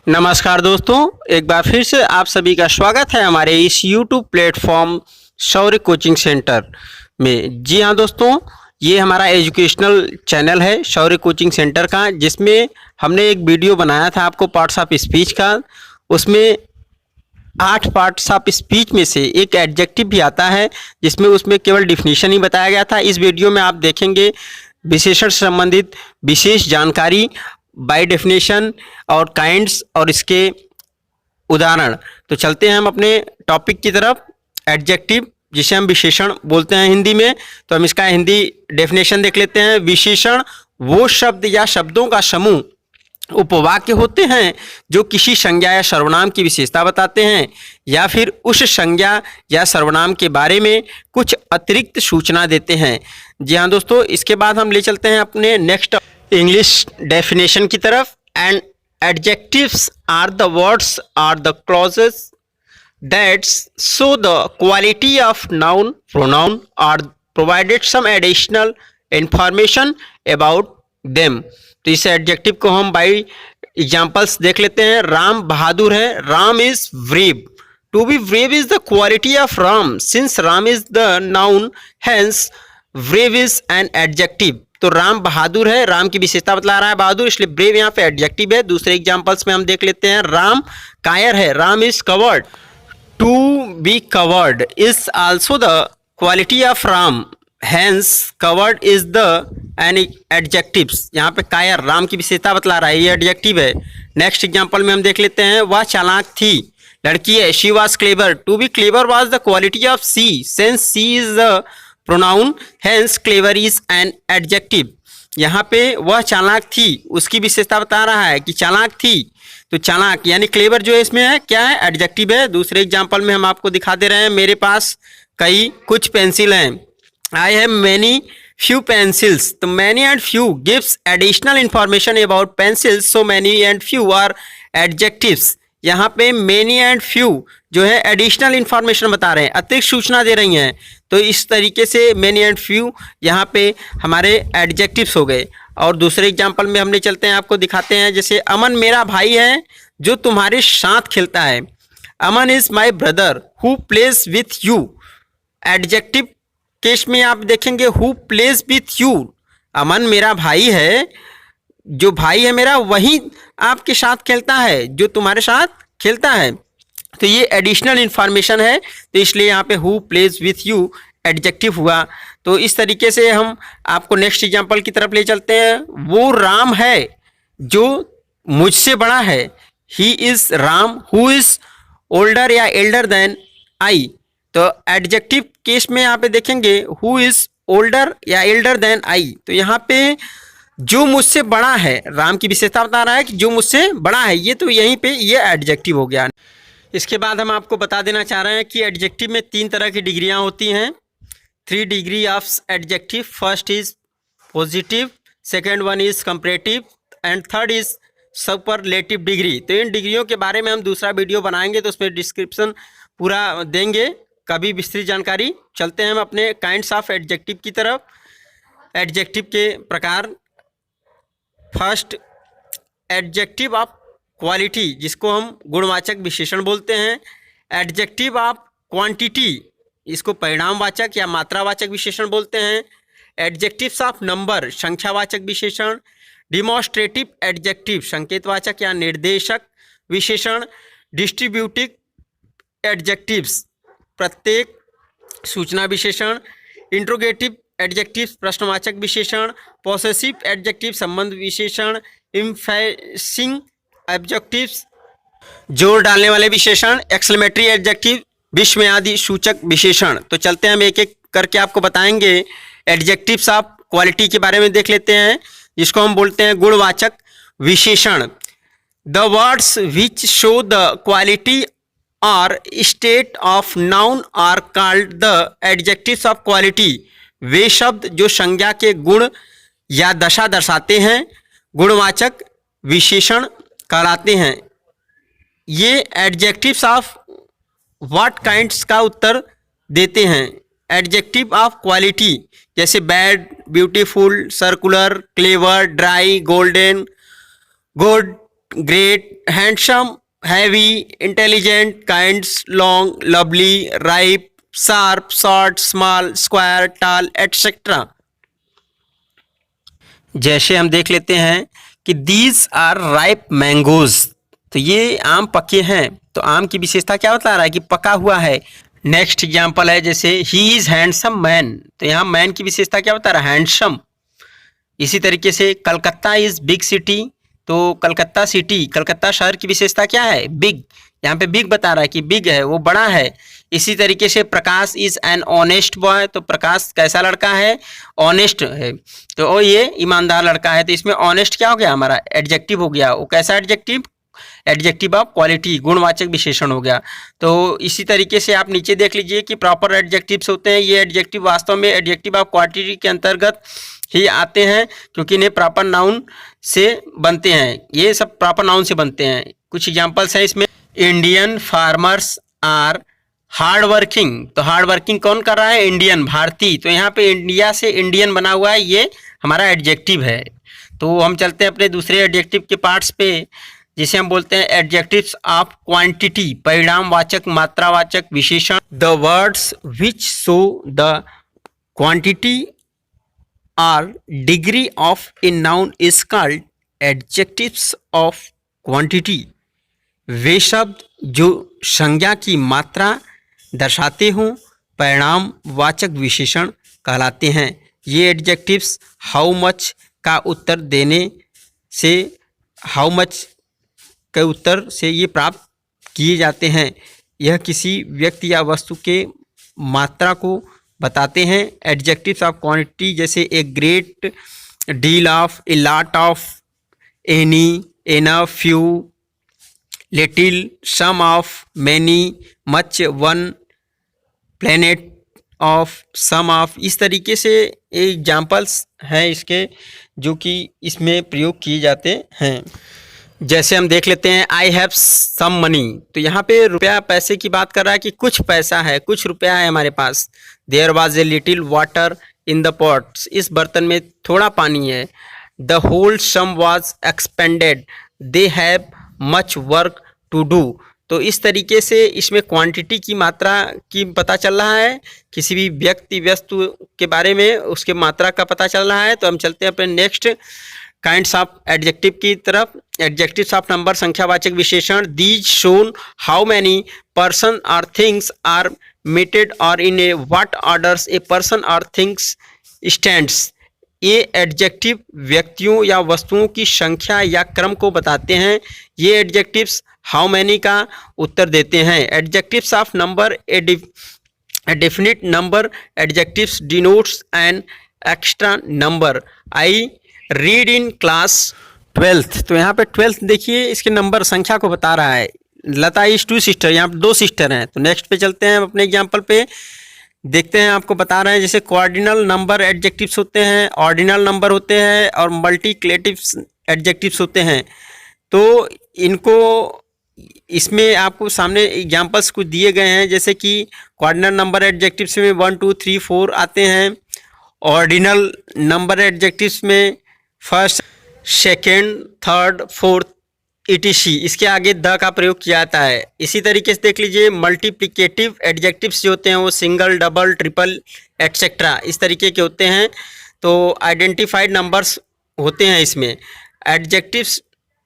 नमस्कार दोस्तों, एक बार फिर से आप सभी का स्वागत है हमारे इस YouTube प्लेटफॉर्म शौर्य कोचिंग सेंटर में। जी हाँ दोस्तों, ये हमारा एजुकेशनल चैनल है शौर्य कोचिंग सेंटर का, जिसमें हमने एक वीडियो बनाया था आपको पार्ट्स ऑफ स्पीच का। उसमें 8 पार्ट्स ऑफ स्पीच में से एक एडजेक्टिव भी आता है, जिसमें उसमें केवल डिफिनीशन ही बताया गया था। इस वीडियो में आप देखेंगे विशेषण से संबंधित विशेष जानकारी, बाय डेफिनेशन और काइंड्स और इसके उदाहरण। तो चलते हैं हम अपने टॉपिक की तरफ। एडजेक्टिव, जिसे हम विशेषण बोलते हैं हिंदी में, तो हम इसका हिंदी डेफिनेशन देख लेते हैं। विशेषण वो शब्द या शब्दों का समूह, उपवाक्य होते हैं जो किसी संज्ञा या सर्वनाम की विशेषता बताते हैं या फिर उस संज्ञा या सर्वनाम के बारे में कुछ अतिरिक्त सूचना देते हैं। जी हाँ दोस्तों, इसके बाद हम ले चलते हैं अपने नेक्स्ट इंग्लिश डेफिनेशन की तरफ। And adjectives are the words are the clauses that show the quality of noun, pronoun or provided some additional information about them। तो इस एडजेक्टिव को हम बाई एग्जाम्पल्स देख लेते हैं। राम बहादुर है, Ram is brave. To be brave is the quality of Ram, since Ram is the noun, hence brave is an adjective. तो राम बहादुर है, राम की विशेषता बतला रहा है बहादुर, इसलिए ब्रेव यहाँ पे एडजेक्टिव है। दूसरे एग्जाम्पल्स में हम देख लेते हैं। राम कायर है, Ram is covered. To be covered is also the quality of Ram, hence covered is the an adjectives। यहाँ पे कायर राम की विशेषता बतला रहा है, ये एडजेक्टिव है। नेक्स्ट एग्जांपल में हम देख लेते हैं। वह चालाक थी, लड़की है, she was clever। To be clever was the quality of she, since she is the pronoun, hence clever is an adjective। यहाँ पे वह चालाक थी, उसकी विशेषता बता रहा है कि चालाक थी, तो चालाक यानी क्लेवर जो है इसमें है क्या है, एडजेक्टिव है। दूसरे एग्जांपल में हम आपको दिखा दे रहे हैं। मेरे पास कुछ पेंसिल हैं, I have many few pencils. तो many and few gives additional information about pencils, so many and few are adjectives. यहाँ पे मैनी एंड फ्यू जो है एडिशनल इंफॉर्मेशन बता रहे हैं, अतिरिक्त सूचना दे रही हैं। तो इस तरीके से मैनी एंड फ्यू यहाँ पे हमारे एडजेक्टिव्स हो गए। और दूसरे एग्जाम्पल में हमने चलते हैं, आपको दिखाते हैं। जैसे अमन मेरा भाई है जो तुम्हारे साथ खेलता है। Aman is my brother who plays with you. Adjective case में आप देखेंगे who plays with you. Aman मेरा भाई है, जो भाई है मेरा वही आपके साथ खेलता है, जो तुम्हारे साथ खेलता है। तो ये एडिशनल इंफॉर्मेशन है, तो इसलिए यहाँ पे who plays with you adjective हुआ। तो इस तरीके से हम आपको नेक्स्ट एग्जांपल की तरफ ले चलते हैं। वो राम है जो मुझसे बड़ा है, he is Ram who is older या एल्डर देन आई। तो एडजेक्टिव केस में यहाँ पे देखेंगे हु इज ओल्डर या एल्डर देन आई। तो यहाँ पे जो मुझसे बड़ा है, राम की विशेषता बता रहा है कि जो मुझसे बड़ा है, ये तो यहीं पे ये एडजेक्टिव हो गया। इसके बाद हम आपको बता देना चाह रहे हैं कि एडजेक्टिव में 3 तरह की डिग्रियां होती हैं। 3 degree of adjective. First is positive, second one is comparative and third is superlative degree. तो इन डिग्रियों के बारे में हम दूसरा वीडियो बनाएंगे, तो उसमें डिस्क्रिप्शन पूरा देंगे, कभी विस्तृत जानकारी। चलते हैं हम अपने काइंड्स ऑफ एडजेक्टिव की तरफ। एडजेक्टिव के प्रकार। फर्स्ट, एडजेक्टिव ऑफ क्वालिटी, जिसको हम गुणवाचक विशेषण बोलते हैं। एडजेक्टिव ऑफ क्वांटिटी, इसको परिणामवाचक या मात्रावाचक विशेषण बोलते हैं। एडजेक्टिव्स ऑफ नंबर, संख्यावाचक विशेषण। डिमॉन्स्ट्रेटिव एडजेक्टिव, संकेतवाचक या निर्देशक विशेषण। डिस्ट्रीब्यूटिव एडजेक्टिव्स, प्रत्येक सूचना विशेषण। इंट्रोगेटिव एडजेक्टिव्स, प्रश्नवाचक विशेषण। पॉसेसिव एडजेक्टिव, संबंध विशेषण। इम्फेसिंग एडजेक्टिव्स, जोर डालने वाले विशेषण। एक्सक्लेमेटरी एडजेक्टिव, विस्मयादि सूचक विशेषण। तो चलते हैं, हम एक एक करके आपको बताएंगे। एडजेक्टिव्स ऑफ क्वालिटी के बारे में देख लेते हैं, जिसको हम बोलते हैं गुणवाचक विशेषण। The words which show the quality और state of noun are called the adjectives of quality. वे शब्द जो संज्ञा के गुण या दशा दर्शाते हैं, गुणवाचक विशेषण कहलाते हैं। ये एडजेक्टिव्स ऑफ व्हाट काइंड्स का उत्तर देते हैं। एडजेक्टिव ऑफ क्वालिटी जैसे bad, beautiful, circular, clever, dry, golden, good, great, handsome, heavy, intelligent, kinds, long, lovely, ripe, sharp, short, small, square, टाल, एटसेट्रा। जैसे हम देख लेते हैं कि दीज आर राइप मैंगोज, तो ये आम पके हैं। तो आम की विशेषता क्या बता रहा है कि पका हुआ है। नेक्स्ट एग्जाम्पल है जैसे ही इज हैंडसम मैन, तो यहाँ मैन की विशेषता क्या बता रहा है, हैंडसम। इसी तरीके से कलकत्ता इज बिग सिटी, तो कलकत्ता सिटी, कलकत्ता शहर की विशेषता क्या है, बिग। यहाँ पे बिग बता रहा है कि बिग है, वो बड़ा है। इसी तरीके से प्रकाश इज एन ऑनेस्ट बॉय, तो प्रकाश कैसा लड़का है, ऑनेस्ट है, तो वो ये ईमानदार लड़का है। तो इसमें ऑनेस्ट क्या हो गया हमारा, एडजेक्टिव हो गया। वो कैसा एडजेक्टिव, एडजेक्टिव ऑफ क्वालिटी, गुणवाचक विशेषण हो गया। तो इसी तरीके से आप नीचे देख लीजिए कि प्रॉपर एडजेक्टिव्स होते हैं। ये एडजेक्टिव वास्तव में एडजेक्टिव ऑफ क्वालिटी के अंतर्गत ही आते हैं, क्योंकि इन्हें प्रॉपर नाउन से बनते हैं। ये सब प्रॉपर नाउन से बनते हैं। कुछ एग्जांपल्स हैं इसमें, Indian farmers are hard working, तो हार्ड वर्किंग कौन कर रहा है, इंडियन, भारतीय। तो यहाँ पे इंडिया से इंडियन बना हुआ है, ये हमारा एडजेक्टिव है। तो हम चलते हैं अपने दूसरे एडजेक्टिव के पार्ट्स पे, जिसे हम बोलते हैं एडजेक्टिव्स ऑफ क्वांटिटी, परिणामवाचक, मात्रावाचक विशेषण। The words which show the quantity or degree of a noun is called adjectives of quantity। वे शब्द जो संज्ञा की मात्रा दर्शाते हों परिणाम वाचक विशेषण कहलाते हैं। ये एडजेक्टिव्स हाउ मच का उत्तर देने से, हाउ मच के उत्तर से ये प्राप्त किए जाते हैं। यह किसी व्यक्ति या वस्तु के मात्रा को बताते हैं। एडजेक्टिव्स ऑफ क्वांटिटी जैसे a great deal of, a lot of, any, enough, few, little, some of, many, much, one, plenty of, some of. इस तरीके से एग्जाम्पल्स हैं इसके जो कि इसमें प्रयोग किए जाते हैं। जैसे हम देख लेते हैं आई हैव सम मनी, तो यहाँ पे रुपया पैसे की बात कर रहा है कि कुछ पैसा है, कुछ रुपया है हमारे पास। There was a little water in the pots, इस बर्तन में थोड़ा पानी है। The whole sum was expended, they have much work to do. तो इस तरीके से इसमें क्वांटिटी की मात्रा की पता चल रहा है, किसी भी व्यक्ति वस्तु के बारे में उसके मात्रा का पता चल रहा है। तो हम चलते हैं अपने नेक्स्ट काइंड्स ऑफ एडजेक्टिव की तरफ। एडजेक्टिव्स ऑफ नंबर, संख्यावाचक विशेषण। These shown how many person और थिंग्स आर मीटेड और इन ए व्हाट ऑर्डर्स ए पर्सन और थिंग्स स्टैंड्स। ये एडजेक्टिव व्यक्तियों या वस्तुओं की संख्या या क्रम को बताते हैं। ये एडजेक्टिव्स हाउ मैनी का उत्तर देते हैं। Adjectives of number, A definite number. Adjectives denotes an extra number. I read in class 12th, तो यहाँ पे 12th देखिए इसके नंबर, संख्या को बता रहा है। लता इज 2 सिस्टर, यहाँ पे 2 सिस्टर हैं। तो नेक्स्ट पे चलते हैं अपने एग्जाम्पल पे, देखते हैं आपको बता रहे हैं। जैसे क्वार्डिनल नंबर एडजेक्टिव्स होते हैं, ऑर्डिनल नंबर होते हैं और मल्टीक्लेटिव्स एडजेक्टिव्स होते हैं। तो इनको इसमें आपको सामने एग्जाम्पल्स कुछ दिए गए हैं, जैसे कि क्वार्डिनल नंबर एडजेक्टिव्स में 1 2 3 4 आते हैं। ऑर्डिनल नंबर एडजेक्टिव्स में first, second, third, fourth etc, इसके आगे द का प्रयोग किया जाता है। इसी तरीके से देख लीजिए मल्टीप्लिकेटिव एडजेक्टिव्स जो होते हैं वो सिंगल, डबल, ट्रिपल एटसेट्रा इस तरीके के होते हैं। तो आइडेंटिफाइड नंबर्स होते हैं इसमें। Adjectives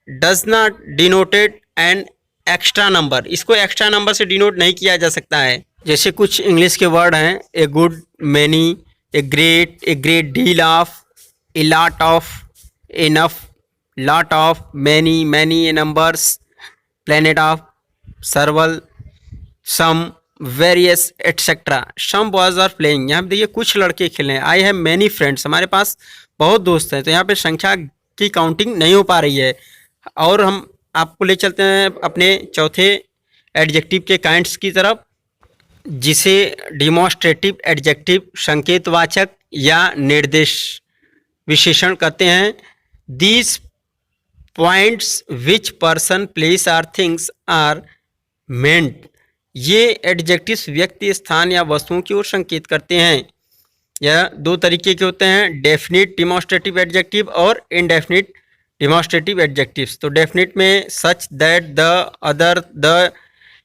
does not denoted an extra number, इसको एक्स्ट्रा नंबर से डिनोट नहीं किया जा सकता है। जैसे कुछ इंग्लिश के वर्ड हैं, a good, many, A great deal of, a lot of, enough, lot of, many numbers, planet of, several, some, various etc। some boys are playing, यहाँ पे देखिए कुछ लड़के खेलें। I have many friends, हमारे पास बहुत दोस्त हैं। तो यहाँ पे संख्या की काउंटिंग नहीं हो पा रही है। और हम आपको ले चलते हैं अपने चौथे एडजेक्टिव के काइंड्स की तरफ, जिसे डिमॉन्स्ट्रेटिव एडजेक्टिव, संकेतवाचक या निर्देश विशेषण कहते हैं। These points which person, place or things are meant, ये एडजेक्टिव्स व्यक्ति, स्थान या वस्तुओं की ओर संकेत करते हैं। यह 2 तरीके के होते हैं, डेफिनिट डिमॉन्स्ट्रेटिव एडजेक्टिव और इनडेफिनिट डिमॉन्स्ट्रेटिव एडजेक्टिव्स, तो डेफिनेट में such, that, the, other, the,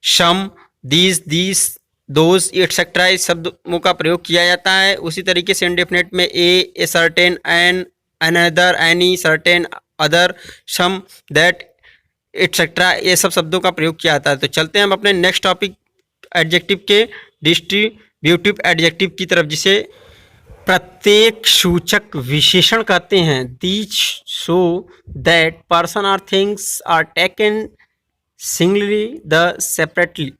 some, these, those etcetera इस शब्दों का प्रयोग किया जाता है। उसी तरीके से इनडेफिनेट में a certain, an, another, any, certain, other, some, that et cetera ये सब शब्दों का प्रयोग किया जाता है। तो चलते हैं हम अपने नेक्स्ट टॉपिक एडजेक्टिव के डिस्ट्रीब्यूटिव एडजेक्टिव की तरफ, जिसे प्रत्येक सूचक विशेषण कहते हैं। दीज शो दैट पर्सन और things are taken singly the separately.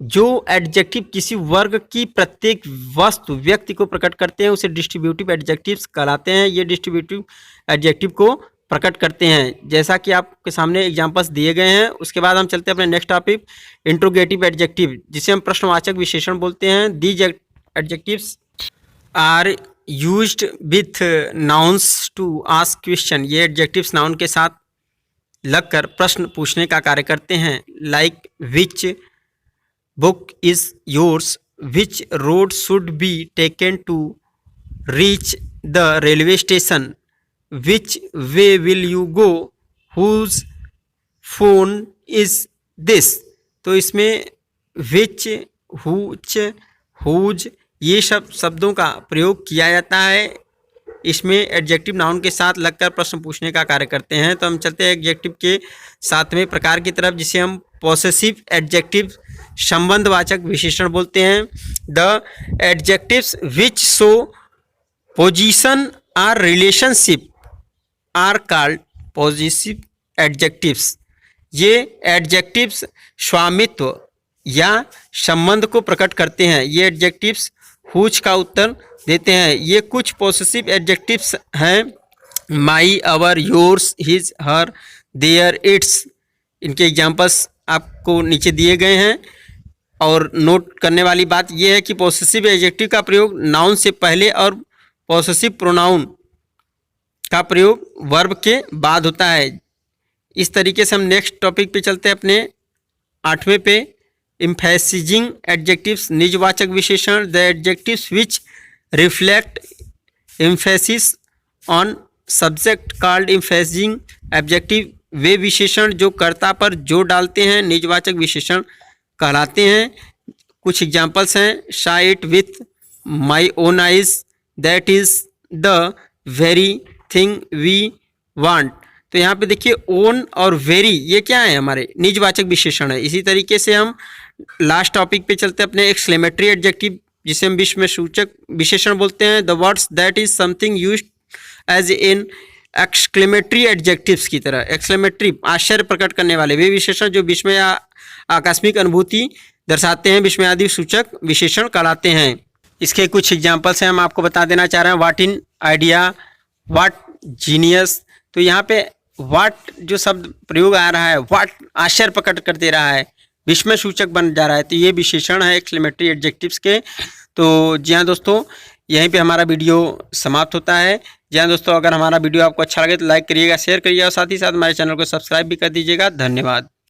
जो एडजेक्टिव किसी वर्ग की प्रत्येक वस्तु व्यक्ति को प्रकट करते हैं उसे डिस्ट्रीब्यूटिव एडजेक्टिव्स कहलाते हैं। ये डिस्ट्रीब्यूटिव एडजेक्टिव को प्रकट करते हैं, जैसा कि आपके सामने एग्जांपल्स दिए गए हैं। उसके बाद हम चलते हैं अपने नेक्स्ट टॉपिक इंट्रोगेटिव एडजेक्टिव, जिसे हम प्रश्नवाचक विशेषण बोलते हैं। These adjectives are used with nouns to ask question. ये एडजेक्टिव्स नाउन के साथ लगकर प्रश्न पूछने का कार्य करते हैं। Like which book is yours, which road should be taken to reach the railway station, which way will you go, whose phone is this. तो इसमें विच, हुच, हुज ये सब शब्दों का प्रयोग किया जाता है। इसमें एडजेक्टिव नाउन के साथ लगकर प्रश्न पूछने का कार्य करते हैं। तो हम चलते हैं एडजेक्टिव के सातवें प्रकार की तरफ, जिसे हम पॉसेसिव एडजेक्टिव संबंधवाचक विशेषण बोलते हैं। The adjectives which show position और relationship are called possessive adjectives. ये एडजेक्टिव्स स्वामित्व या संबंध को प्रकट करते हैं। ये एडजेक्टिव्स हुज का उत्तर देते हैं। ये कुछ पॉसेसिव एडजेक्टिव्स हैं, my, our, yours, his, her, their, its. इनके एग्जांपल्स आपको नीचे दिए गए हैं। और नोट करने वाली बात यह है कि पॉसेसिव एडजेक्टिव का प्रयोग नाउन से पहले और पॉसेसिव प्रोनाउन का प्रयोग वर्ब के बाद होता है। इस तरीके से हम नेक्स्ट टॉपिक पे चलते हैं अपने 8वें पे, एम्फेसिजिंग एडजेक्टिव्स निजवाचक विशेषण। The adjectives which reflect emphasis on subject called emphasising adjective. वे विशेषण जो कर्ता पर जोर डालते हैं निजवाचक विशेषण कहलाते हैं। कुछ एग्जाम्पल्स हैं, saw it with my own eyes, that is the very thing we want. तो यहाँ पे देखिए ओन और वेरी ये क्या है, हमारे निजवाचक विशेषण है। इसी तरीके से हम लास्ट टॉपिक पे चलते हैं अपने एक्सक्लेमेटरी एडजेक्टिव, जिसे हम विश्व में सूचक विशेषण बोलते हैं। The words that is something used as in exclamatory adjectives की तरह। एक्सक्लेमेटरी आश्चर्य प्रकट करने वाले वे विशेषण जो विस्मय या आकस्मिक अनुभूति दर्शाते हैं विस्मयादि सूचक विशेषण कहलाते हैं। इसके कुछ एग्जाम्पल्स हैं, हम आपको बता देना चाह रहे हैं। वाट इन आइडिया, वाट जीनियस। तो यहाँ पे वाट जो शब्द प्रयोग आ रहा है, वाट आश्चर्य प्रकट कर दे रहा है, विस्मय सूचक बन जा रहा है। तो ये विशेषण है एक्सक्लेमेटरी एडजेक्टिव्स के। तो जी हाँ दोस्तों, यहीं पे हमारा वीडियो समाप्त होता है। जी हाँ दोस्तों, अगर हमारा वीडियो आपको अच्छा लगे तो लाइक करिएगा, शेयर करिएगा और साथ ही साथ हमारे चैनल को सब्सक्राइब भी कर दीजिएगा। धन्यवाद।